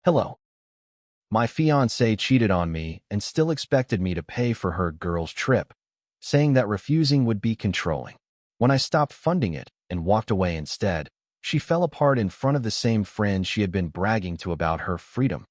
Hello. My fiancé cheated on me and still expected me to pay for her girl's trip, saying that refusing would be controlling. When I stopped funding it and walked away instead, she fell apart in front of the same friend she had been bragging to about her freedom.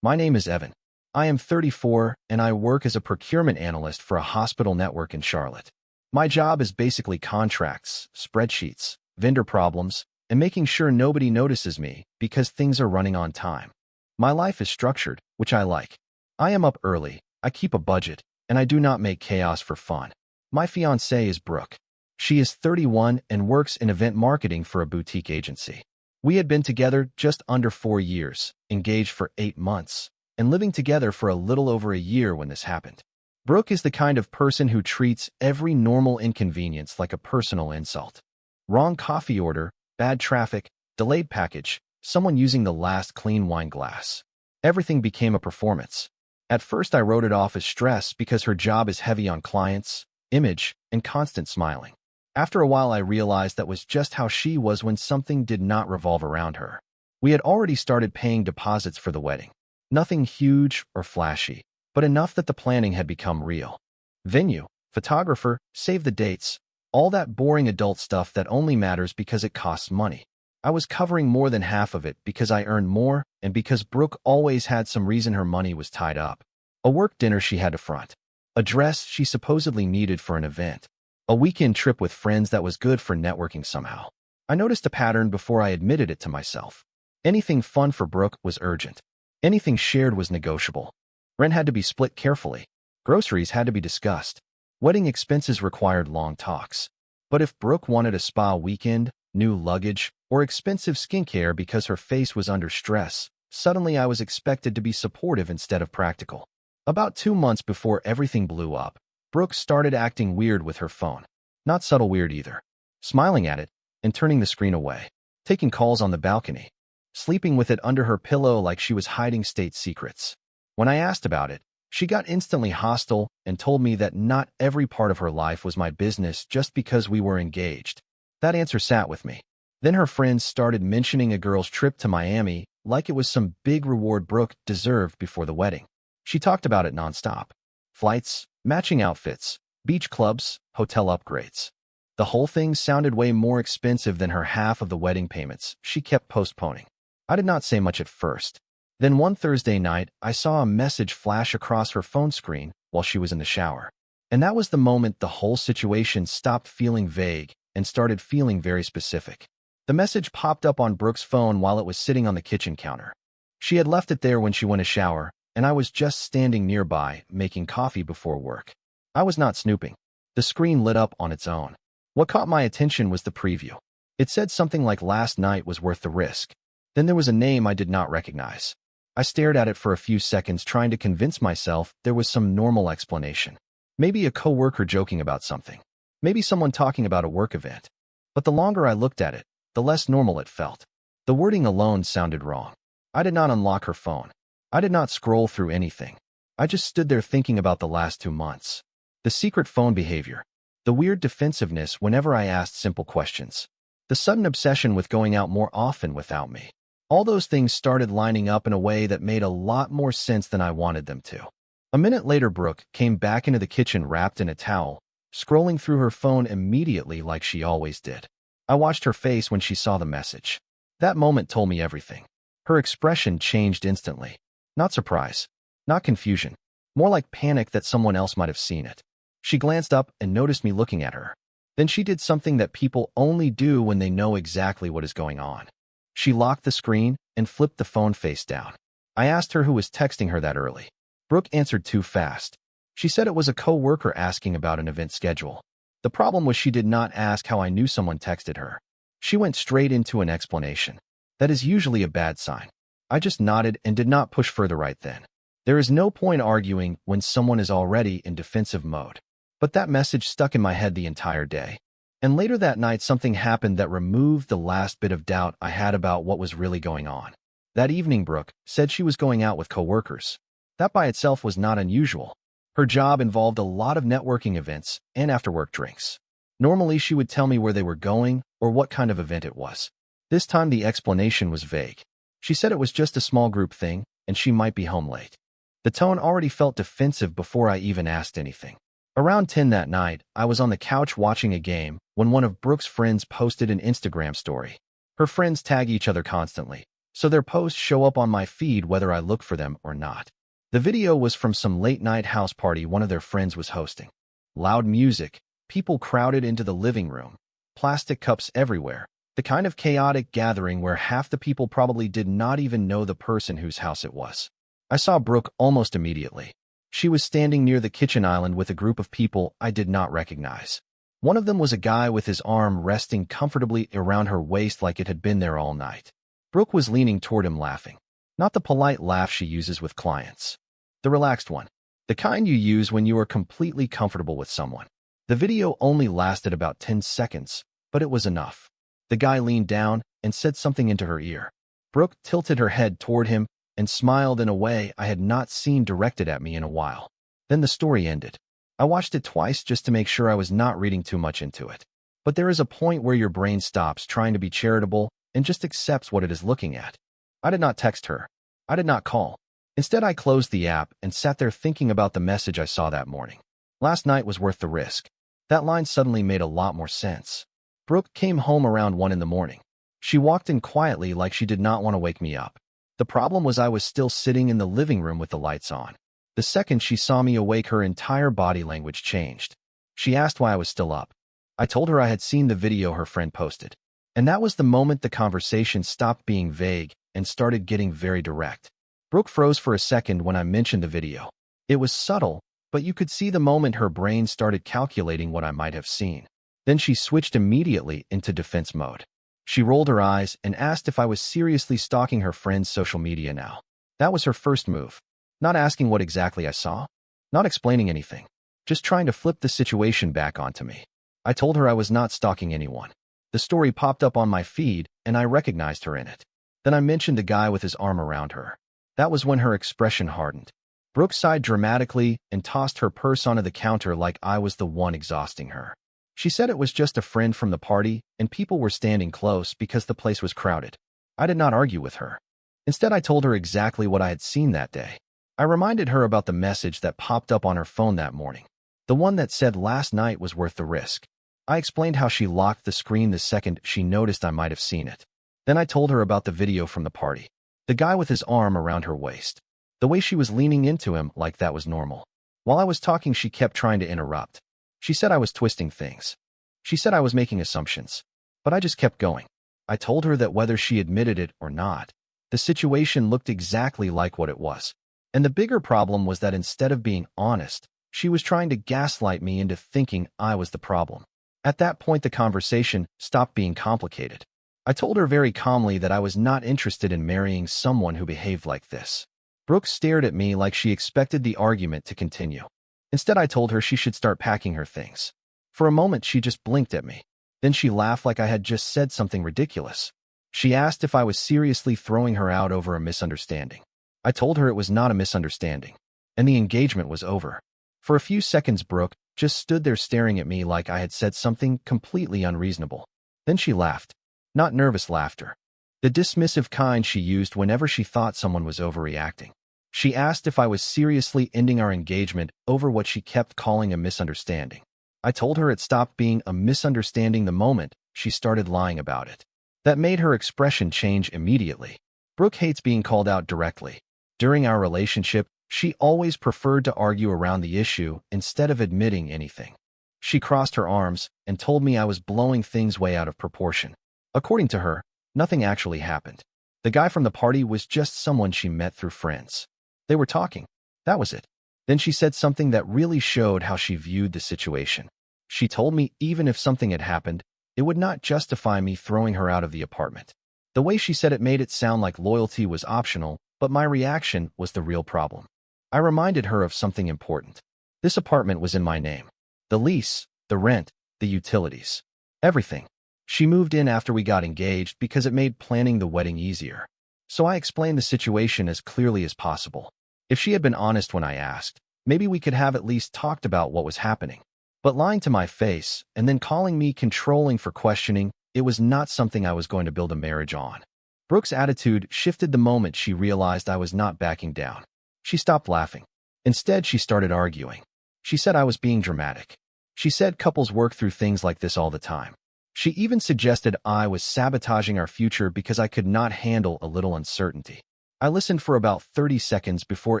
My name is Evan. I am 34 and I work as a procurement analyst for a hospital network in Charlotte. My job is basically contracts, spreadsheets, vendor problems, and making sure nobody notices me because things are running on time. My life is structured, which I like. I am up early, I keep a budget, and I do not make chaos for fun. My fiancée is Brooke. She is 31 and works in event marketing for a boutique agency. We had been together just under 4 years, engaged for 8 months, and living together for a little over a year when this happened. Brooke is the kind of person who treats every normal inconvenience like a personal insult. Wrong coffee order, bad traffic, delayed package, someone using the last clean wine glass. Everything became a performance. At first I wrote it off as stress because her job is heavy on clients, image, and constant smiling. After a while I realized that was just how she was when something did not revolve around her. We had already started paying deposits for the wedding. Nothing huge or flashy, but enough that the planning had become real. Venue, photographer, save the dates, all that boring adult stuff that only matters because it costs money. I was covering more than half of it because I earned more and because Brooke always had some reason her money was tied up. A work dinner she had to front. A dress she supposedly needed for an event. A weekend trip with friends that was good for networking somehow. I noticed a pattern before I admitted it to myself. Anything fun for Brooke was urgent. Anything shared was negotiable. Rent had to be split carefully. Groceries had to be discussed. Wedding expenses required long talks. But if Brooke wanted a spa weekend, new luggage, or expensive skincare because her face was under stress, suddenly I was expected to be supportive instead of practical. About 2 months before everything blew up, Brooke started acting weird with her phone. Not subtle weird either. Smiling at it and turning the screen away. Taking calls on the balcony. Sleeping with it under her pillow like she was hiding state secrets. When I asked about it, she got instantly hostile and told me that not every part of her life was my business just because we were engaged. That answer sat with me. Then her friends started mentioning a girl's trip to Miami like it was some big reward Brooke deserved before the wedding. She talked about it nonstop. Flights, matching outfits, beach clubs, hotel upgrades. The whole thing sounded way more expensive than her half of the wedding payments she kept postponing. I did not say much at first. Then one Thursday night, I saw a message flash across her phone screen while she was in the shower. And that was the moment the whole situation stopped feeling vague and started feeling very specific. The message popped up on Brooke's phone while it was sitting on the kitchen counter. She had left it there when she went to shower, and I was just standing nearby, making coffee before work. I was not snooping. The screen lit up on its own. What caught my attention was the preview. It said something like last night was worth the risk. Then there was a name I did not recognize. I stared at it for a few seconds trying to convince myself there was some normal explanation. Maybe a coworker joking about something. Maybe someone talking about a work event. But the longer I looked at it, the less normal it felt. The wording alone sounded wrong. I did not unlock her phone. I did not scroll through anything. I just stood there thinking about the last 2 months. The secret phone behavior. The weird defensiveness whenever I asked simple questions. The sudden obsession with going out more often without me. All those things started lining up in a way that made a lot more sense than I wanted them to. A minute later, Brooke came back into the kitchen wrapped in a towel, scrolling through her phone immediately like she always did. I watched her face when she saw the message. That moment told me everything. Her expression changed instantly. Not surprise. Not confusion. More like panic that someone else might have seen it. She glanced up and noticed me looking at her. Then she did something that people only do when they know exactly what is going on. She locked the screen and flipped the phone face down. I asked her who was texting her that early. Brooke answered too fast. She said it was a coworker asking about an event schedule. The problem was she did not ask how I knew someone texted her. She went straight into an explanation. That is usually a bad sign. I just nodded and did not push further right then. There is no point arguing when someone is already in defensive mode. But that message stuck in my head the entire day. And later that night, something happened that removed the last bit of doubt I had about what was really going on. That evening, Brooke said she was going out with coworkers. That by itself was not unusual. Her job involved a lot of networking events and after-work drinks. Normally, she would tell me where they were going or what kind of event it was. This time, the explanation was vague. She said it was just a small group thing, and she might be home late. The tone already felt defensive before I even asked anything. Around 10 that night, I was on the couch watching a game when one of Brooke's friends posted an Instagram story. Her friends tag each other constantly, so their posts show up on my feed whether I look for them or not. The video was from some late-night house party one of their friends was hosting. Loud music, people crowded into the living room, plastic cups everywhere, the kind of chaotic gathering where half the people probably did not even know the person whose house it was. I saw Brooke almost immediately. She was standing near the kitchen island with a group of people I did not recognize. One of them was a guy with his arm resting comfortably around her waist like it had been there all night. Brooke was leaning toward him laughing. Not the polite laugh she uses with clients. The relaxed one. The kind you use when you are completely comfortable with someone. The video only lasted about 10 seconds, but it was enough. The guy leaned down and said something into her ear. Brooke tilted her head toward him and smiled in a way I had not seen directed at me in a while. Then the story ended. I watched it twice just to make sure I was not reading too much into it. But there is a point where your brain stops trying to be charitable and just accepts what it is looking at. I did not text her. I did not call. Instead, I closed the app and sat there thinking about the message I saw that morning. Last night was worth the risk. That line suddenly made a lot more sense. Brooke came home around 1 in the morning. She walked in quietly like she did not want to wake me up. The problem was I was still sitting in the living room with the lights on. The second she saw me awake, her entire body language changed. She asked why I was still up. I told her I had seen the video her friend posted. And that was the moment the conversation stopped being vague and started getting very direct. Brooke froze for a second when I mentioned the video. It was subtle, but you could see the moment her brain started calculating what I might have seen. Then she switched immediately into defense mode. She rolled her eyes and asked if I was seriously stalking her friend's social media now. That was her first move. Not asking what exactly I saw. Not explaining anything. Just trying to flip the situation back onto me. I told her I was not stalking anyone. The story popped up on my feed, and I recognized her in it. Then I mentioned the guy with his arm around her. That was when her expression hardened. Brooke sighed dramatically and tossed her purse onto the counter like I was the one exhausting her. She said it was just a friend from the party, and people were standing close because the place was crowded. I did not argue with her. Instead, I told her exactly what I had seen that day. I reminded her about the message that popped up on her phone that morning. The one that said last night was worth the risk. I explained how she locked the screen the second she noticed I might have seen it. Then I told her about the video from the party. The guy with his arm around her waist. The way she was leaning into him like that was normal. While I was talking, she kept trying to interrupt. She said I was twisting things. She said I was making assumptions. But I just kept going. I told her that whether she admitted it or not, the situation looked exactly like what it was. And the bigger problem was that instead of being honest, she was trying to gaslight me into thinking I was the problem. At that point, the conversation stopped being complicated. I told her very calmly that I was not interested in marrying someone who behaved like this. Brooke stared at me like she expected the argument to continue. Instead, I told her she should start packing her things. For a moment, she just blinked at me. Then she laughed like I had just said something ridiculous. She asked if I was seriously throwing her out over a misunderstanding. I told her it was not a misunderstanding, and the engagement was over. For a few seconds, Brooke just stood there staring at me like I had said something completely unreasonable. Then she laughed. Not nervous laughter. The dismissive kind she used whenever she thought someone was overreacting. She asked if I was seriously ending our engagement over what she kept calling a misunderstanding. I told her it stopped being a misunderstanding the moment she started lying about it. That made her expression change immediately. Brooke hates being called out directly. During our relationship, she always preferred to argue around the issue instead of admitting anything. She crossed her arms and told me I was blowing things way out of proportion. According to her, nothing actually happened. The guy from the party was just someone she met through friends. They were talking. That was it. Then she said something that really showed how she viewed the situation. She told me even if something had happened, it would not justify me throwing her out of the apartment. The way she said it made it sound like loyalty was optional, but my reaction was the real problem. I reminded her of something important. This apartment was in my name. The lease, the rent, the utilities. Everything. She moved in after we got engaged because it made planning the wedding easier. So I explained the situation as clearly as possible. If she had been honest when I asked, maybe we could have at least talked about what was happening. But lying to my face and then calling me controlling for questioning, it was not something I was going to build a marriage on. Brooke's attitude shifted the moment she realized I was not backing down. She stopped laughing. Instead, she started arguing. She said I was being dramatic. She said couples work through things like this all the time. She even suggested I was sabotaging our future because I could not handle a little uncertainty. I listened for about 30 seconds before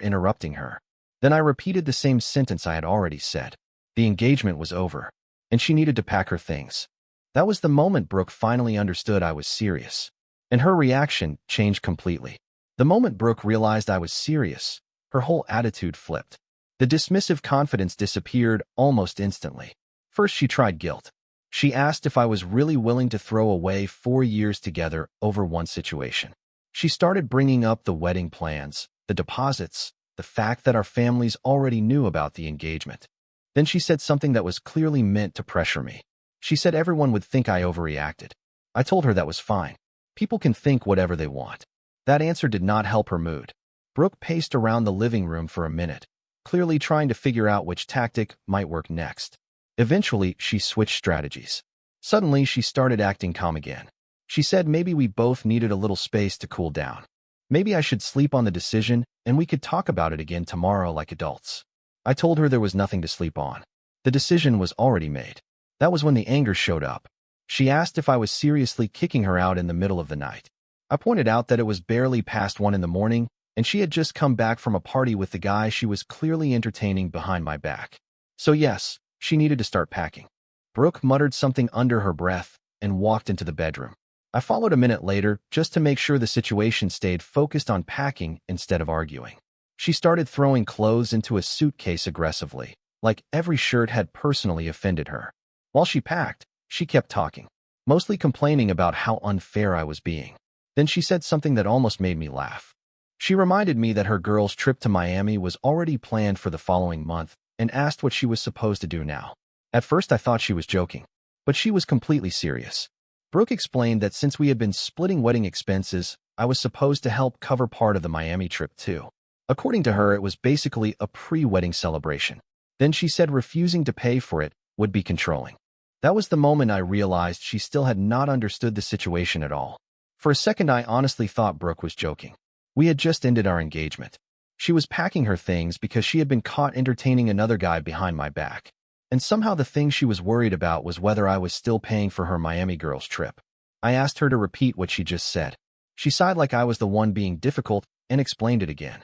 interrupting her. Then I repeated the same sentence I had already said. The engagement was over, and she needed to pack her things. That was the moment Brooke finally understood I was serious. And her reaction changed completely. The moment Brooke realized I was serious, her whole attitude flipped. The dismissive confidence disappeared almost instantly. First, she tried guilt. She asked if I was really willing to throw away 4 years together over one situation. She started bringing up the wedding plans, the deposits, the fact that our families already knew about the engagement. Then she said something that was clearly meant to pressure me. She said everyone would think I overreacted. I told her that was fine. People can think whatever they want. That answer did not help her mood. Brooke paced around the living room for a minute, clearly trying to figure out which tactic might work next. Eventually, she switched strategies. Suddenly, she started acting calm again. She said maybe we both needed a little space to cool down. Maybe I should sleep on the decision and we could talk about it again tomorrow like adults. I told her there was nothing to sleep on. The decision was already made. That was when the anger showed up. She asked if I was seriously kicking her out in the middle of the night. I pointed out that it was barely past 1 in the morning, and she had just come back from a party with the guy she was clearly entertaining behind my back. So yes, she needed to start packing. Brooke muttered something under her breath and walked into the bedroom. I followed a minute later just to make sure the situation stayed focused on packing instead of arguing. She started throwing clothes into a suitcase aggressively, like every shirt had personally offended her. While she packed, she kept talking, mostly complaining about how unfair I was being. Then she said something that almost made me laugh. She reminded me that her girl's trip to Miami was already planned for the following month and asked what she was supposed to do now. At first I thought she was joking, but she was completely serious. Brooke explained that since we had been splitting wedding expenses, I was supposed to help cover part of the Miami trip too. According to her, it was basically a pre-wedding celebration. Then she said refusing to pay for it would be controlling. That was the moment I realized she still had not understood the situation at all. For a second, I honestly thought Brooke was joking. We had just ended our engagement. She was packing her things because she had been caught entertaining another guy behind my back. And somehow the thing she was worried about was whether I was still paying for her Miami girls trip. I asked her to repeat what she just said. She sighed like I was the one being difficult and explained it again.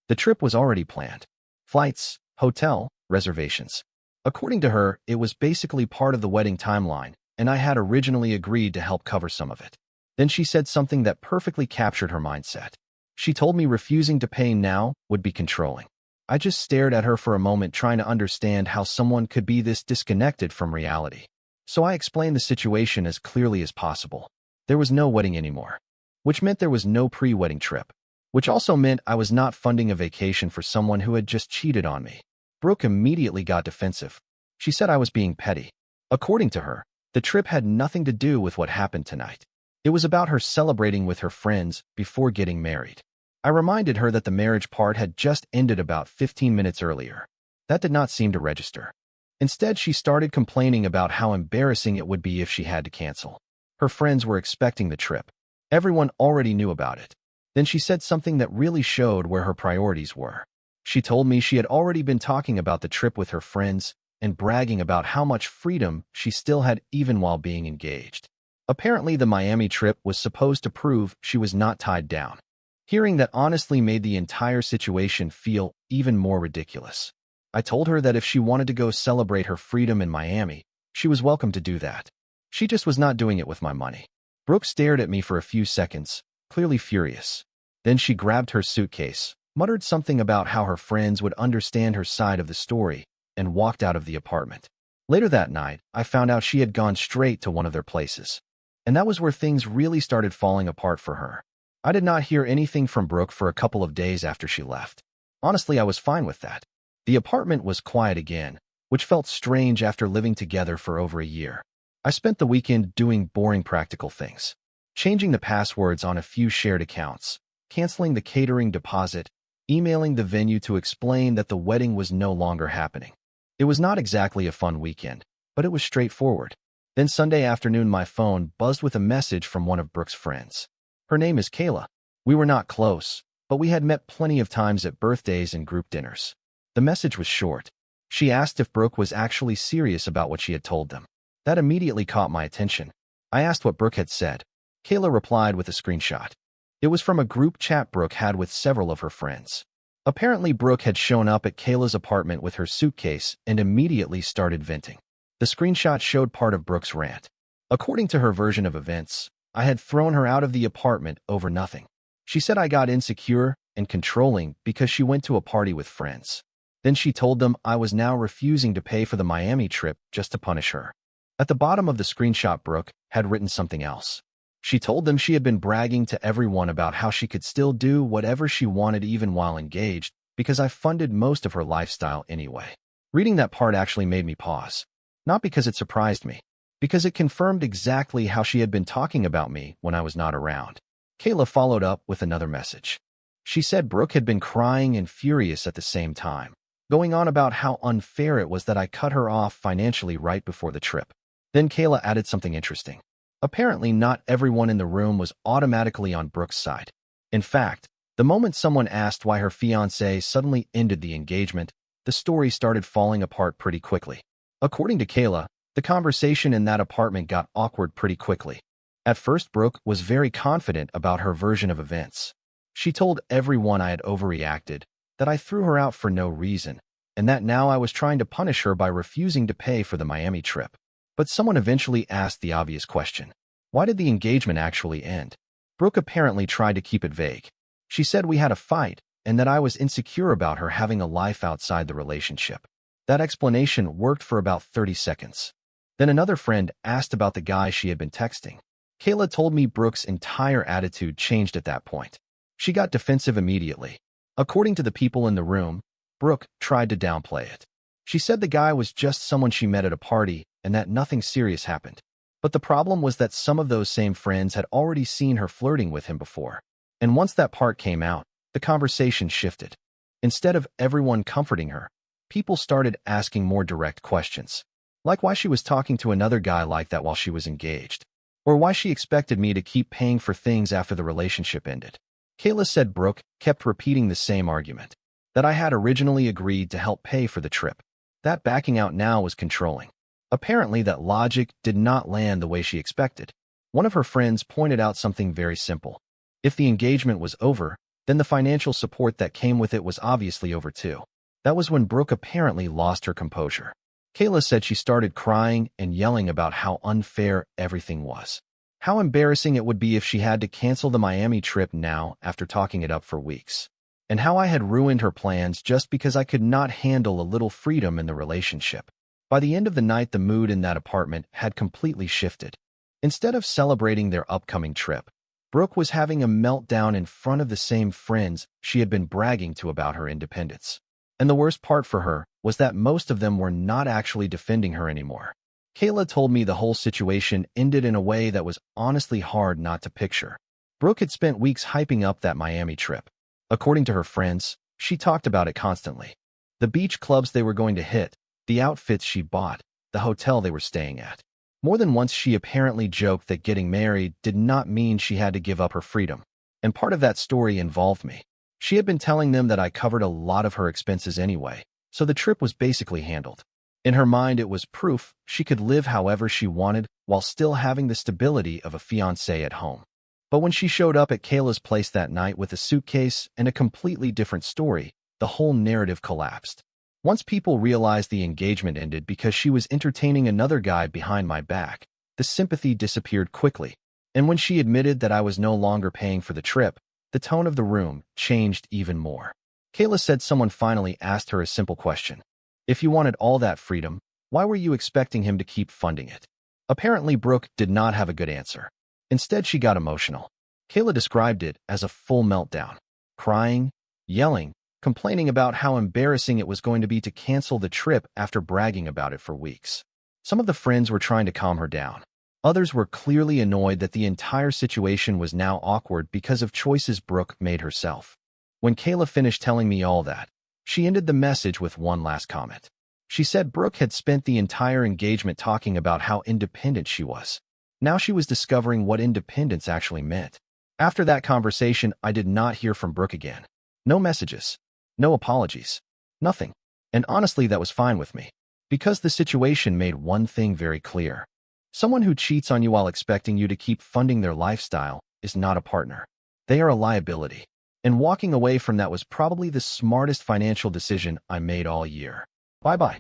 The trip was already planned. Flights, hotel, reservations. According to her, it was basically part of the wedding timeline, and I had originally agreed to help cover some of it. Then she said something that perfectly captured her mindset. She told me refusing to pay now would be controlling. I just stared at her for a moment, trying to understand how someone could be this disconnected from reality. So I explained the situation as clearly as possible. There was no wedding anymore, which meant there was no pre-wedding trip, which also meant I was not funding a vacation for someone who had just cheated on me. Brooke immediately got defensive. She said I was being petty. According to her, the trip had nothing to do with what happened tonight. It was about her celebrating with her friends before getting married. I reminded her that the marriage part had just ended about 15 minutes earlier. That did not seem to register. Instead, she started complaining about how embarrassing it would be if she had to cancel. Her friends were expecting the trip. Everyone already knew about it. Then she said something that really showed where her priorities were. She told me she had already been talking about the trip with her friends and bragging about how much freedom she still had even while being engaged. Apparently, the Miami trip was supposed to prove she was not tied down. Hearing that honestly made the entire situation feel even more ridiculous. I told her that if she wanted to go celebrate her freedom in Miami, she was welcome to do that. She just was not doing it with my money. Brooke stared at me for a few seconds, clearly furious. Then she grabbed her suitcase, muttered something about how her friends would understand her side of the story, and walked out of the apartment. Later that night, I found out she had gone straight to one of their places. And that was where things really started falling apart for her. I did not hear anything from Brooke for a couple of days after she left. Honestly, I was fine with that. The apartment was quiet again, which felt strange after living together for over a year. I spent the weekend doing boring practical things, changing the passwords on a few shared accounts, canceling the catering deposit, emailing the venue to explain that the wedding was no longer happening. It was not exactly a fun weekend, but it was straightforward. Then Sunday afternoon, my phone buzzed with a message from one of Brooke's friends. Her name is Qley. We were not close, but we had met plenty of times at birthdays and group dinners. The message was short. She asked if Brooke was actually serious about what she had told them. That immediately caught my attention. I asked what Brooke had said. Qley replied with a screenshot. It was from a group chat Brooke had with several of her friends. Apparently, Brooke had shown up at Qley's apartment with her suitcase and immediately started venting. The screenshot showed part of Brooke's rant. According to her version of events, I had thrown her out of the apartment over nothing. She said I got insecure and controlling because she went to a party with friends. Then she told them I was now refusing to pay for the Miami trip just to punish her. At the bottom of the screenshot, Brooke had written something else. She told them she had been bragging to everyone about how she could still do whatever she wanted even while engaged because I funded most of her lifestyle anyway. Reading that part actually made me pause. Not because it surprised me, because it confirmed exactly how she had been talking about me when I was not around. Qley followed up with another message. She said Brooke had been crying and furious at the same time, going on about how unfair it was that I cut her off financially right before the trip. Then Qley added something interesting. Apparently, not everyone in the room was automatically on Brooke's side. In fact, the moment someone asked why her fiancé suddenly ended the engagement, the story started falling apart pretty quickly. According to Qley, the conversation in that apartment got awkward pretty quickly. At first, Brooke was very confident about her version of events. She told everyone I had overreacted, that I threw her out for no reason, and that now I was trying to punish her by refusing to pay for the Miami trip. But someone eventually asked the obvious question. Why did the engagement actually end? Brooke apparently tried to keep it vague. She said we had a fight and that I was insecure about her having a life outside the relationship. That explanation worked for about 30 seconds. Then another friend asked about the guy she had been texting. Qley told me Brooke's entire attitude changed at that point. She got defensive immediately. According to the people in the room, Brooke tried to downplay it. She said the guy was just someone she met at a party and that nothing serious happened. But the problem was that some of those same friends had already seen her flirting with him before. And once that part came out, the conversation shifted. Instead of everyone comforting her, people started asking more direct questions. Like why she was talking to another guy like that while she was engaged. Or why she expected me to keep paying for things after the relationship ended. Qley said Brooke kept repeating the same argument. That I had originally agreed to help pay for the trip. That backing out now was controlling. Apparently, that logic did not land the way she expected. One of her friends pointed out something very simple. If the engagement was over, then the financial support that came with it was obviously over too. That was when Brooke apparently lost her composure. Qley said she started crying and yelling about how unfair everything was. How embarrassing it would be if she had to cancel the Miami trip now after talking it up for weeks. And how I had ruined her plans just because I could not handle a little freedom in the relationship. By the end of the night, the mood in that apartment had completely shifted. Instead of celebrating their upcoming trip, Brooke was having a meltdown in front of the same friends she had been bragging to about her independence. And the worst part for her was that most of them were not actually defending her anymore. Qley told me the whole situation ended in a way that was honestly hard not to picture. Brooke had spent weeks hyping up that Miami trip. According to her friends, she talked about it constantly. The beach clubs they were going to hit, the outfits she bought, the hotel they were staying at. More than once she apparently joked that getting married did not mean she had to give up her freedom. And part of that story involved me. She had been telling them that I covered a lot of her expenses anyway, so the trip was basically handled. In her mind, it was proof she could live however she wanted while still having the stability of a fiancé at home. But when she showed up at Qley's place that night with a suitcase and a completely different story, the whole narrative collapsed. Once people realized the engagement ended because she was entertaining another guy behind my back, the sympathy disappeared quickly. And when she admitted that I was no longer paying for the trip, the tone of the room changed even more. Qley said someone finally asked her a simple question. If you wanted all that freedom, why were you expecting him to keep funding it? Apparently, Brooke did not have a good answer. Instead, she got emotional. Qley described it as a full meltdown, crying, yelling, complaining about how embarrassing it was going to be to cancel the trip after bragging about it for weeks. Some of the friends were trying to calm her down. Others were clearly annoyed that the entire situation was now awkward because of choices Brooke made herself. When Qley finished telling me all that, she ended the message with one last comment. She said Brooke had spent the entire engagement talking about how independent she was. Now she was discovering what independence actually meant. After that conversation, I did not hear from Brooke again. No messages. No apologies. Nothing. And honestly, that was fine with me. Because the situation made one thing very clear. Someone who cheats on you while expecting you to keep funding their lifestyle is not a partner. They are a liability. And walking away from that was probably the smartest financial decision I made all year. Bye-bye.